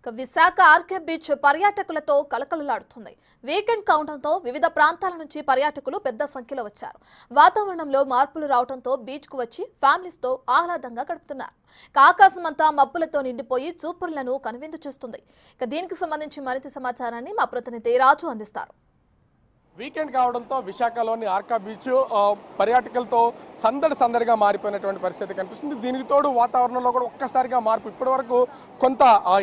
Visakha RK beach పర్యాటకులతో కలకలలాడుతుంది. Weekend కావడంతో వివిధ ప్రాంతాల నుంచి పర్యాటకులు పెద్ద సంఖ్యలో వచ్చారు. వాతావరణంలో మార్పులు రావడంతో బీచ్ కు వచ్చి ఫ్యామిలీస్ తో ఆహ్లాదంగా గడుపుతున్నారు. ఆకాశమంతా మబ్బులతో నిండిపోయి చూపులను కనువిందు చేస్తుంది. దీనికి సంబంధించి మరింత సమాచారాన్ని మా ప్రతినిధి రాజు అందిస్తారు. వీకెండ్ కావడంతో విశాఖలోని ఆర్కా బీచ్ పర్యాటకులతో సందడిగా మారిపోయినటువంటి పరిస్థితి కనిపిస్తుంది. దీనికి తోడు వాతావరణంలో కూడా ఒక్కసారిగా మార్పు. ఇప్పటి వరకు కొంత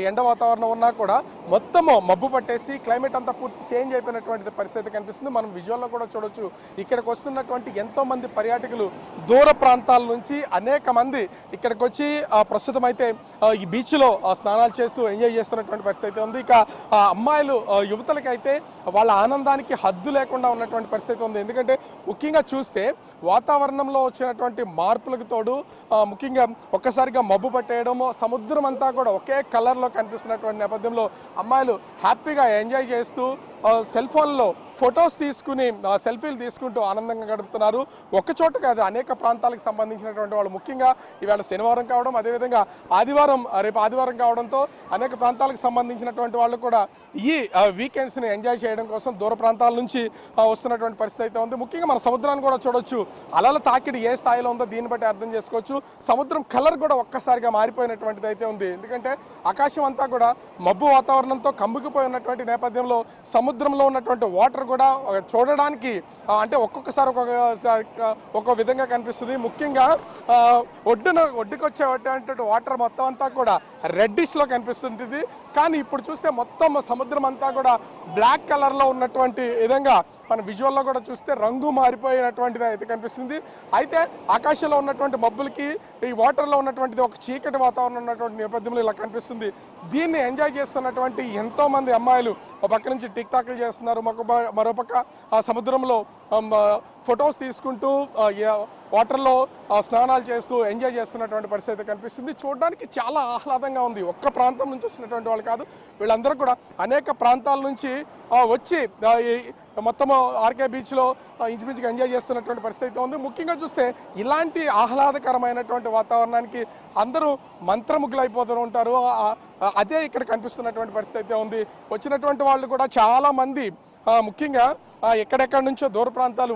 ఎండ వాతావరణం ఉన్నా కూడా మొత్తము మబ్బు పట్టేసి క్లైమేట్ అంతా పూర్తి చేంజ్ అయిపోయినటువంటి పరిస్థితి కనిపిస్తుంది. మనం విజువల్లో కూడా చూడొచ్చు. ఇక్కడికి వస్తున్నటువంటి ఎంతో మంది పర్యాటకులు దూర ప్రాంతాల నుంచి అనేక మంది ఇక్కడికి వచ్చి ప్రస్తుతం అయితే ఈ బీచ్లో స్నానాలు చేస్తూ ఎంజాయ్ చేస్తున్నటువంటి పరిస్థితి ఉంది. ఇక అమ్మాయిలు యువతలకైతే వాళ్ళ ఆనందానికి హద్దు లేకుండా ఉన్నటువంటి పరిస్థితి ఉంది. ఎందుకంటే ముఖ్యంగా చూస్తే వాతావరణంలో వచ్చినటువంటి మార్పులకు తోడు ముఖ్యంగా ఒక్కసారిగా మబ్బు పట్టేయడం, సముద్రం అంతా కూడా ఒకే కలర్లో కనిపిస్తున్నటువంటి నేపథ్యంలో అమ్మాయిలు హ్యాపీగా ఎంజాయ్ చేస్తూ సెల్ ఫోన్లో ఫొటోస్ తీసుకుని సెల్ఫీలు తీసుకుంటూ ఆనందంగా గడుపుతున్నారు. ఒక్క చోట కాదు, అనేక ప్రాంతాలకు సంబంధించినటువంటి వాళ్ళు ముఖ్యంగా ఇవాళ శనివారం కావడం, అదేవిధంగా రేపు ఆదివారం కావడంతో అనేక ప్రాంతాలకు సంబంధించినటువంటి వాళ్ళు కూడా ఈ వీకెండ్స్ని ఎంజాయ్ చేయడం కోసం దూర ప్రాంతాల నుంచి వస్తున్నటువంటి పరిస్థితి అయితే ఉంది. ముఖ్యంగా మన సముద్రాన్ని కూడా చూడొచ్చు. అలల తాకిడి ఏ స్థాయిలో ఉందో దీన్ని బట్టి అర్థం చేసుకోవచ్చు. సముద్రం కలర్ కూడా ఒక్కసారిగా మారిపోయినటువంటిది అయితే ఉంది. ఎందుకంటే ఆకాశం అంతా కూడా మబ్బు వాతావరణంతో కమ్ముకుపోయి ఉన్నటువంటి నేపథ్యంలో సముద్రంలో ఉన్నటువంటి వాటర్ కూడా చూడడానికి అంటే ఒక్కొక్కసారి ఒక్కొక్క విధంగా కనిపిస్తుంది. ముఖ్యంగా ఒడ్డుకు వచ్చేటువంటి వాటర్ మొత్తం అంతా కూడా రెడ్డిష్లో కనిపిస్తుంటుంది. కానీ ఇప్పుడు చూస్తే మొత్తం సముద్రం అంతా కూడా బ్లాక్ కలర్లో ఉన్నటువంటి విధంగా మన విజువల్లో కూడా చూస్తే రంగు మారిపోయినటువంటిది అయితే కనిపిస్తుంది. అయితే ఆకాశంలో ఉన్నటువంటి మబ్బులకి ఈ వాటర్లో ఉన్నటువంటిది ఒక చీకటి వాతావరణం ఉన్నటువంటి నేపథ్యంలో ఇలా కనిపిస్తుంది. దీన్ని ఎంజాయ్ చేస్తున్నటువంటి ఎంతోమంది అమ్మాయిలు ఒక పక్క నుంచి టిక్ టాక్లు చేస్తున్నారు, మరోపక్క ఆ సముద్రంలో ఫొటోస్ తీసుకుంటూ వాటర్లో స్నానాలు చేస్తూ ఎంజాయ్ చేస్తున్నటువంటి పరిస్థితి కనిపిస్తుంది. చూడడానికి చాలా ఆహ్లాదంగా ఉంది. ఒక్క ప్రాంతం నుంచి వచ్చినటువంటి వాళ్ళు కాదు, వీళ్ళందరూ కూడా అనేక ప్రాంతాల నుంచి వచ్చి మొత్తం ఆర్కే బీచ్లో ఇంచుమించుగా ఎంజాయ్ చేస్తున్నటువంటి పరిస్థితి ఉంది. ముఖ్యంగా చూస్తే ఇలాంటి ఆహ్లాదకరమైనటువంటి వాతావరణానికి అందరూ మంత్రముగ్గులైపోతూ ఉంటారు. అదే ఇక్కడ కనిపిస్తున్నటువంటి పరిస్థితి ఉంది. వచ్చినటువంటి వాళ్ళు కూడా చాలామంది ముఖ్యంగా ఎక్కడెక్కడి నుంచో దూర ప్రాంతాలు,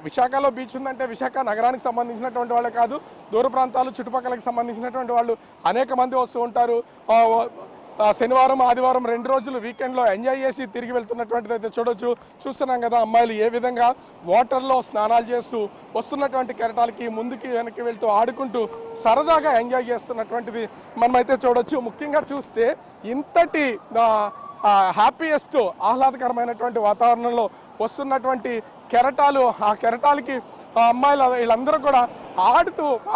విశాఖలో బీచ్ ఉందంటే విశాఖ నగరానికి సంబంధించినటువంటి వాళ్ళే కాదు, దూర ప్రాంతాలు చుట్టుపక్కలకి సంబంధించినటువంటి వాళ్ళు అనేక మంది వస్తూ ఉంటారు. శనివారం ఆదివారం 2 రోజులు వీకెండ్లో ఎంజాయ్ చేసి తిరిగి వెళ్తున్నటువంటిది అయితే చూస్తున్నాం కదా. అమ్మాయిలు ఏ విధంగా వాటర్లో స్నానాలు చేస్తూ వస్తున్నటువంటి కెరటాలకి ముందుకి వెనక్కి వెళ్తూ ఆడుకుంటూ సరదాగా ఎంజాయ్ చేస్తున్నటువంటిది మనమైతే చూడొచ్చు. ముఖ్యంగా చూస్తే ఇంతటి హ్యాపీయెస్ట్ ఆహ్లాదకరమైనటువంటి వాతావరణంలో వస్తున్నటువంటి కెరటాలు, ఆ కెరటాలకి అమ్మాయిలు వీళ్ళందరూ కూడా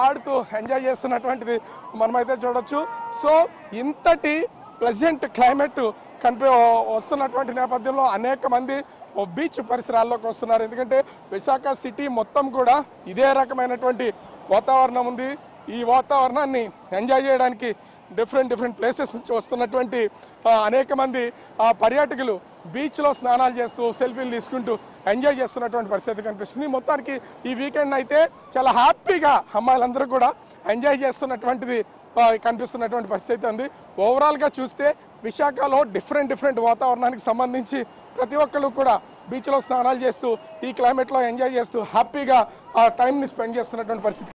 ఆడుతూ ఎంజాయ్ చేస్తున్నటువంటిది మనమైతే చూడొచ్చు. సో ఇంతటి ప్లెజెంట్ క్లైమేట్ వస్తున్నటువంటి నేపథ్యంలో అనేక మంది బీచ్ పరిసరాల్లోకి వస్తున్నారు. ఎందుకంటే విశాఖ సిటీ మొత్తం కూడా ఇదే రకమైనటువంటి వాతావరణం ఉంది. ఈ వాతావరణాన్ని ఎంజాయ్ చేయడానికి డిఫరెంట్ ప్లేసెస్ నుంచి వస్తున్నటువంటి అనేక మంది పర్యాటకులు బీచ్లో స్నానాలు చేస్తూ సెల్ఫీలు తీసుకుంటూ ఎంజాయ్ చేస్తున్నటువంటి పరిస్థితి కనిపిస్తుంది. మొత్తానికి ఈ వీకెండ్ అయితే చాలా హ్యాపీగా అమ్మాయిలందరూ కూడా ఎంజాయ్ చేస్తున్నటువంటిది కనిపిస్తున్నటువంటి పరిస్థితి ఉంది. ఓవరాల్గా చూస్తే విశాఖలో డిఫరెంట్ వాతావరణానికి సంబంధించి ప్రతి ఒక్కరు కూడా బీచ్లో స్నానాలు చేస్తూ ఈ క్లైమేట్లో ఎంజాయ్ చేస్తూ హ్యాపీగా టైంని స్పెండ్ చేస్తున్నటువంటి పరిస్థితి.